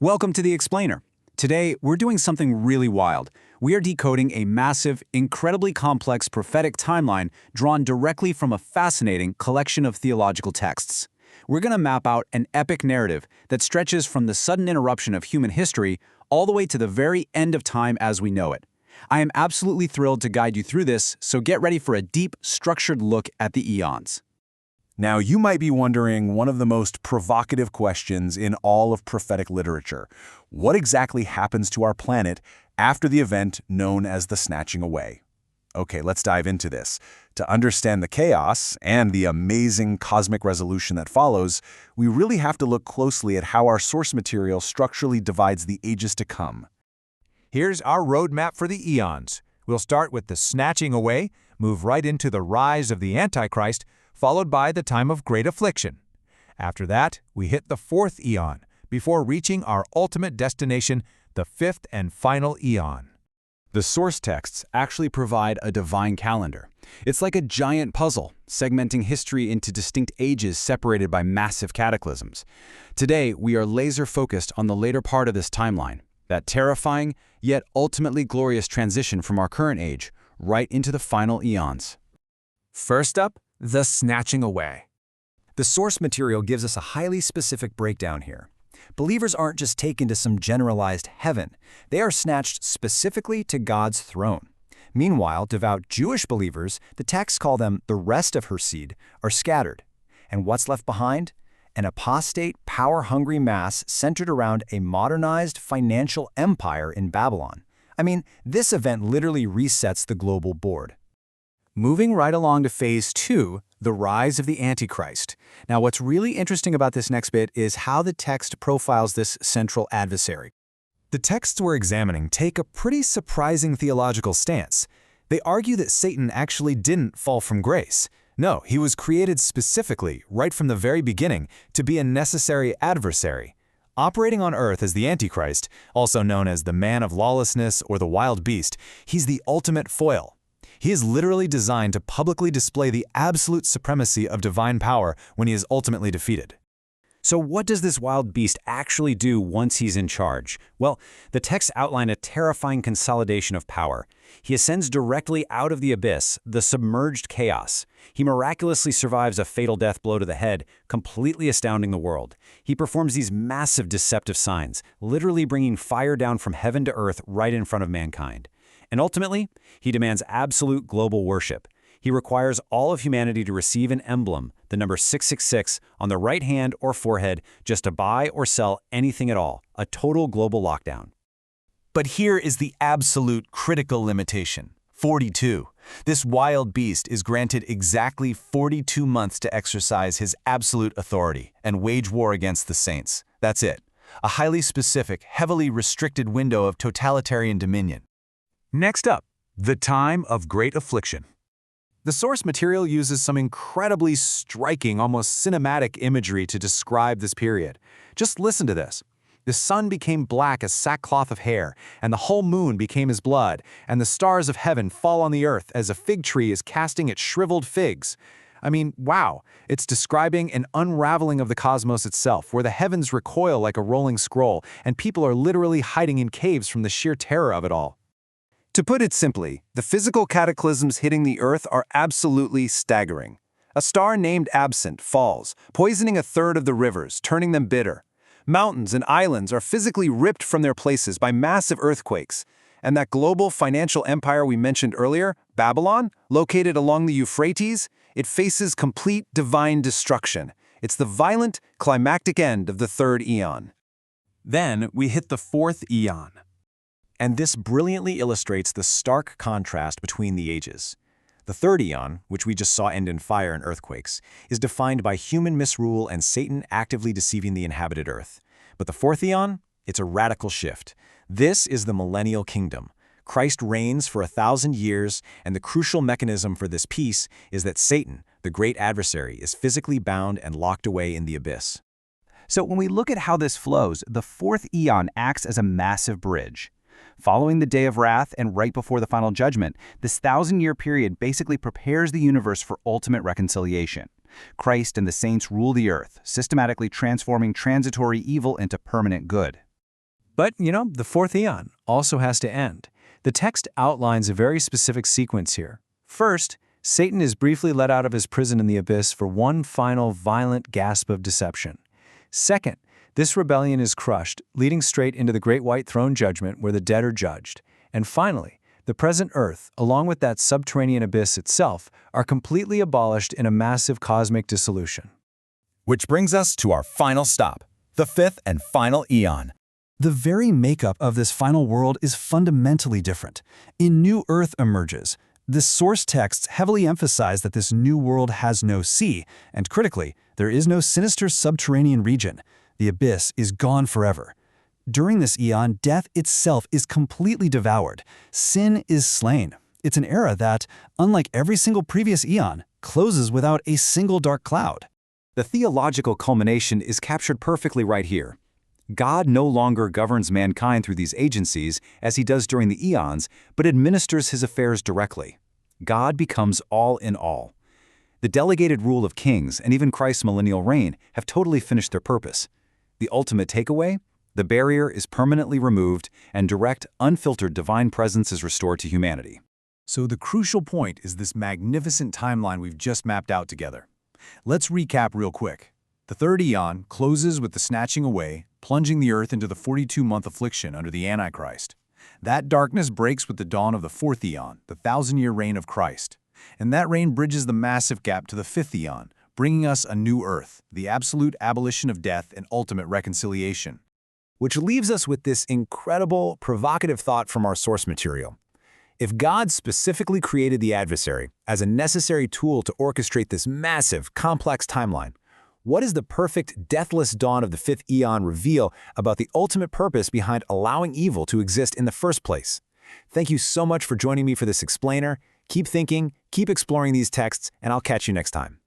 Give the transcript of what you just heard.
Welcome to The Explainer. Today, we're doing something really wild. We are decoding a massive, incredibly complex prophetic timeline drawn directly from a fascinating collection of theological texts. We're going to map out an epic narrative that stretches from the sudden interruption of human history all the way to the very end of time as we know it. I am absolutely thrilled to guide you through this, so get ready for a deep, structured look at the eons. Now, you might be wondering one of the most provocative questions in all of prophetic literature. What exactly happens to our planet after the event known as the snatching away? Okay, let's dive into this. To understand the chaos and the amazing cosmic resolution that follows, we really have to look closely at how our source material structurally divides the ages to come. Here's our roadmap for the eons. We'll start with the snatching away, move right into the rise of the Antichrist, followed by the time of great affliction. After that, we hit the fourth eon, before reaching our ultimate destination, the fifth and final eon. The source texts actually provide a divine calendar. It's like a giant puzzle, segmenting history into distinct ages separated by massive cataclysms. Today, we are laser-focused on the later part of this timeline, that terrifying, yet ultimately glorious transition from our current age, right into the final eons. First up, the snatching away. The source material gives us a highly specific breakdown here. Believers aren't just taken to some generalized heaven. They are snatched specifically to God's throne. Meanwhile, devout Jewish believers, the texts call them the rest of her seed, are scattered. And what's left behind? An apostate, power-hungry mass centered around a modernized financial empire in Babylon. I mean, this event literally resets the global board. Moving right along to Phase 2, the rise of the Antichrist. Now, what's really interesting about this next bit is how the text profiles this central adversary. The texts we're examining take a pretty surprising theological stance. They argue that Satan actually didn't fall from grace. No, he was created specifically, right from the very beginning, to be a necessary adversary. Operating on earth as the Antichrist, also known as the man of lawlessness or the wild beast, he's the ultimate foil. He is literally designed to publicly display the absolute supremacy of divine power when he is ultimately defeated. So what does this wild beast actually do once he's in charge? Well, the texts outline a terrifying consolidation of power. He ascends directly out of the abyss, the submerged chaos. He miraculously survives a fatal death blow to the head, completely astounding the world. He performs these massive deceptive signs, literally bringing fire down from heaven to earth right in front of mankind. And ultimately, he demands absolute global worship. He requires all of humanity to receive an emblem, the number 666, on the right hand or forehead just to buy or sell anything at all, a total global lockdown. But here is the absolute critical limitation: 42. This wild beast is granted exactly 42 months to exercise his absolute authority and wage war against the saints. That's it. A highly specific, heavily restricted window of totalitarian dominion. Next up, the time of great affliction. The source material uses some incredibly striking, almost cinematic imagery to describe this period. Just listen to this. The sun became black as sackcloth of hair, and the whole moon became as blood, and the stars of heaven fall on the earth as a fig tree is casting its shriveled figs. I mean, wow, it's describing an unraveling of the cosmos itself, where the heavens recoil like a rolling scroll, and people are literally hiding in caves from the sheer terror of it all. To put it simply, the physical cataclysms hitting the Earth are absolutely staggering. A star named Absent falls, poisoning a third of the rivers, turning them bitter. Mountains and islands are physically ripped from their places by massive earthquakes. And that global financial empire we mentioned earlier, Babylon, located along the Euphrates, it faces complete divine destruction. It's the violent, climactic end of the third eon. Then we hit the fourth eon. And this brilliantly illustrates the stark contrast between the ages. The third eon, which we just saw end in fire and earthquakes, is defined by human misrule and Satan actively deceiving the inhabited earth. But the fourth eon, it's a radical shift. This is the millennial kingdom. Christ reigns for 1,000 years, and the crucial mechanism for this peace is that Satan, the great adversary, is physically bound and locked away in the abyss. So when we look at how this flows, the fourth eon acts as a massive bridge. Following the day of wrath and right before the final judgment, this 1,000-year period basically prepares the universe for ultimate reconciliation. Christ and the saints rule the earth, systematically transforming transitory evil into permanent good. But, the fourth eon also has to end. The text outlines a very specific sequence here. First, Satan is briefly let out of his prison in the abyss for one final violent gasp of deception. Second, this rebellion is crushed, leading straight into the great white throne judgment where the dead are judged. And finally, the present earth, along with that subterranean abyss itself, are completely abolished in a massive cosmic dissolution. Which brings us to our final stop, the fifth and final eon. The very makeup of this final world is fundamentally different. A new Earth emerges. The source texts heavily emphasize that this new world has no sea, and critically, there is no sinister subterranean region. The abyss is gone forever. During this eon, death itself is completely devoured. Sin is slain. It's an era that, unlike every single previous eon, closes without a single dark cloud. The theological culmination is captured perfectly right here. God no longer governs mankind through these agencies as he does during the eons, but administers his affairs directly. God becomes all in all. The delegated rule of kings and even Christ's millennial reign have totally finished their purpose. The ultimate takeaway? The barrier is permanently removed and direct, unfiltered divine presence is restored to humanity. So the crucial point is this magnificent timeline we've just mapped out together. Let's recap real quick. The third eon closes with the snatching away, plunging the earth into the 42-month affliction under the Antichrist. That darkness breaks with the dawn of the fourth eon, the 1,000-year reign of Christ. And that reign bridges the massive gap to the fifth eon, bringing us a new earth, the absolute abolition of death and ultimate reconciliation. Which leaves us with this incredible, provocative thought from our source material. If God specifically created the adversary as a necessary tool to orchestrate this massive, complex timeline, what does the perfect, deathless dawn of the fifth eon reveal about the ultimate purpose behind allowing evil to exist in the first place? Thank you so much for joining me for this explainer. Keep thinking, keep exploring these texts, and I'll catch you next time.